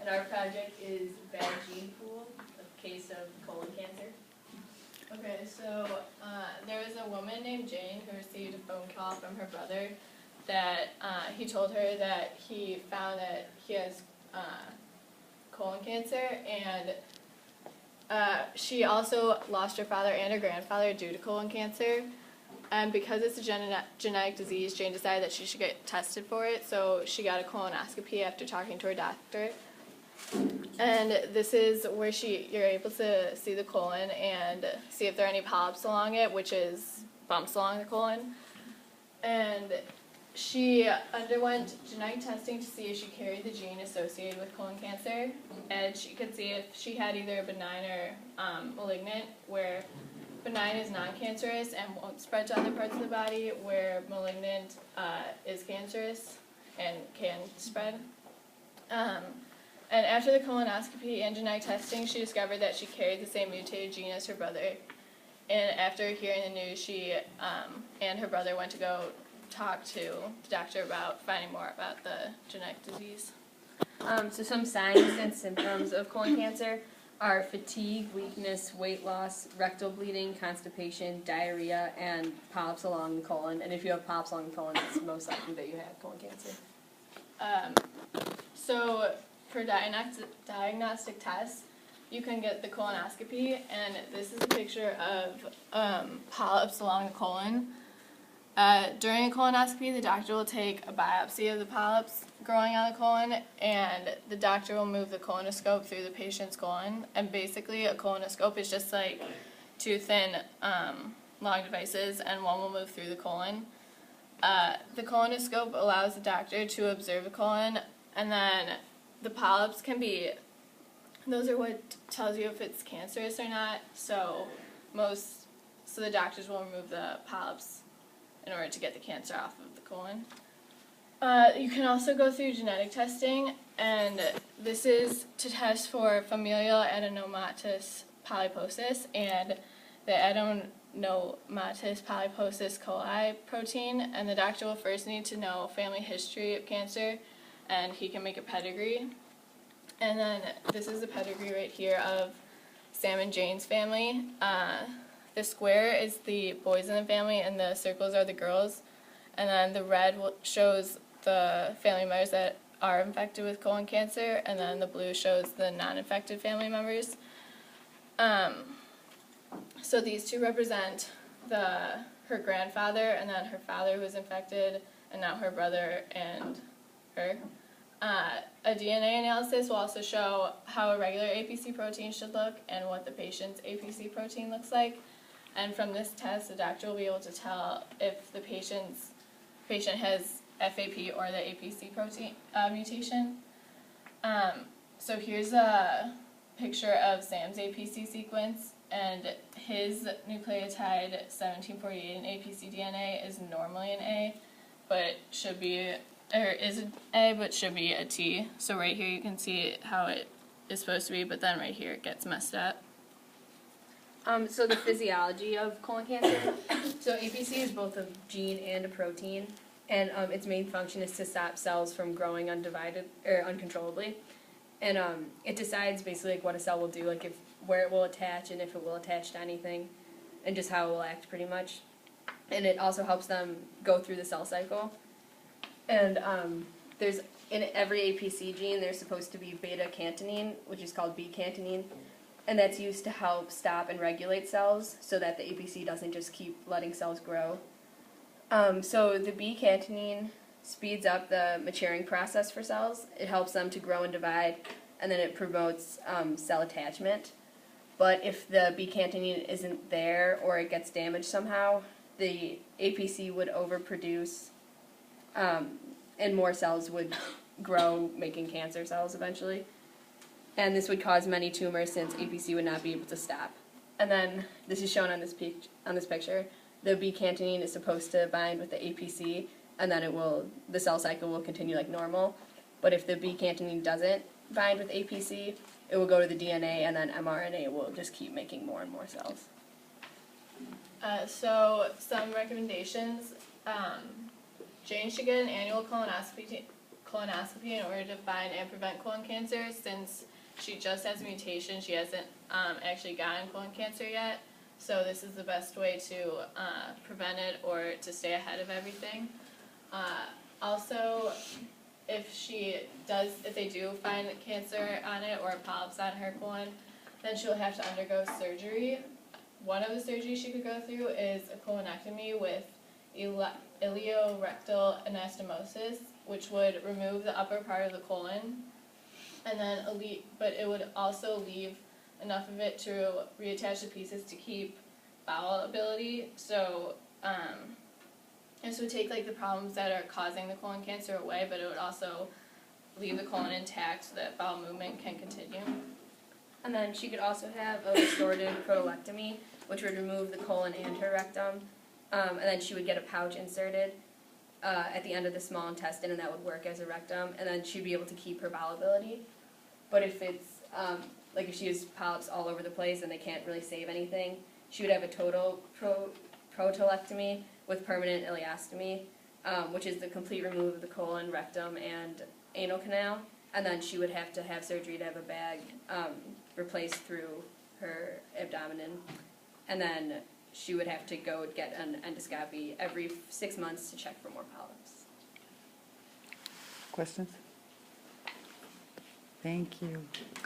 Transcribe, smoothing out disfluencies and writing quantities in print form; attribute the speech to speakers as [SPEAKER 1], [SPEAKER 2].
[SPEAKER 1] And our project is Bad Gene Pool, a case of colon cancer. Okay, so there was a woman named Jane who received a phone call from her brother that he told her that he found that he has colon cancer, and she also lost her father and her grandfather due to colon cancer. And because it's a genetic disease, Jane decided that she should get tested for it, so she got a colonoscopy after talking to her doctor. And this is where you're able to see the colon and see if there are any polyps along it, which is bumps along the colon. And she underwent genetic testing to see if she carried the gene associated with colon cancer, and she could see if she had either benign or malignant, where benign is non-cancerous and won't spread to other parts of the body, where malignant is cancerous and can spread. And after the colonoscopy and genetic testing, she discovered that she carried the same mutated gene as her brother. And after hearing the news, she and her brother went to go talk to the doctor about finding more about the genetic disease.
[SPEAKER 2] So some signs and symptoms of colon cancer are fatigue, weakness, weight loss, rectal bleeding, constipation, diarrhea, and polyps along the colon. And if you have polyps along the colon, it's most likely that you have colon cancer.
[SPEAKER 1] So for diagnostic tests, you can get the colonoscopy, and this is a picture of polyps along the colon. During a colonoscopy, the doctor will take a biopsy of the polyps growing on the colon, and the doctor will move the colonoscope through the patient's colon. And basically, a colonoscope is just like two thin, long devices, and one will move through the colon. The colonoscope allows the doctor to observe the colon, and then the polyps those are what tells you if it's cancerous or not. So the doctors will remove the polyps in order to get the cancer off of the colon. You can also go through genetic testing, and this is to test for familial adenomatous polyposis and the adenomatous polyposis coli protein, and the doctor will first need to know family history of cancer, and he can make a pedigree. And then this is a pedigree right here of Sam and Jane's family. The square is the boys in the family, and the circles are the girls. And then the red shows the family members that are infected with colon cancer, and then the blue shows the non-infected family members. So these two represent her grandfather, and then her father who was infected, and now her brother and her. A DNA analysis will also show how a regular APC protein should look and what the patient's APC protein looks like. And from this test, the doctor will be able to tell if the patient has FAP or the APC protein mutation. So here's a picture of Sam's APC sequence, and his nucleotide 1748 in APC DNA is normally an A, but should be a T. So right here you can see how it is supposed to be, but then right here it gets messed up.
[SPEAKER 2] So the physiology of colon cancer. So APC is both a gene and a protein, and its main function is to stop cells from growing uncontrollably. And it decides basically like what a cell will do, like where it will attach and if it will attach to anything, and just how it will act pretty much. And it also helps them go through the cell cycle. And there's in every APC gene there's supposed to be beta-catenine, which is called B-catenine, and that's used to help stop and regulate cells so that the APC doesn't just keep letting cells grow. So the B-catenine speeds up the maturing process for cells. It helps them to grow and divide, and then it promotes cell attachment. But if the B-catenine isn't there or it gets damaged somehow, the APC would overproduce, and more cells would grow, making cancer cells eventually. And this would cause many tumors since APC would not be able to stop. And then this is shown on this picture. The B-catenine is supposed to bind with the APC, and then the cell cycle will continue like normal. But if the B-catenine doesn't bind with APC, it will go to the DNA, and then mRNA will just keep making more and more cells.
[SPEAKER 1] So some recommendations. Jane should get an annual colonoscopy in order to find and prevent colon cancer. Since she just has a mutation, she hasn't actually gotten colon cancer yet. So this is the best way to prevent it or to stay ahead of everything. Also, if they do find cancer on it or polyps on her colon, then she'll have to undergo surgery. One of the surgeries she could go through is a colonectomy with ileorectal anastomosis, which would remove the upper part of the colon, and then but it would also leave enough of it to reattach the pieces to keep bowel ability. So this would take like the problems that are causing the colon cancer away, but it would also leave the colon intact so that bowel movement can continue.
[SPEAKER 2] And then she could also have a restorative protolectomy, which would remove the colon and her rectum. And then she would get a pouch inserted at the end of the small intestine, and that would work as a rectum. And then she'd be able to keep her bowel ability. But if it's, like if she has polyps all over the place and they can't really save anything, she would have a total protolectomy with permanent ileostomy, which is the complete removal of the colon, rectum, and anal canal. And then she would have to have surgery to have a bag replaced through her abdomen. And then she would have to go get an endoscopy every 6 months to check for more polyps.
[SPEAKER 3] Questions? Thank you.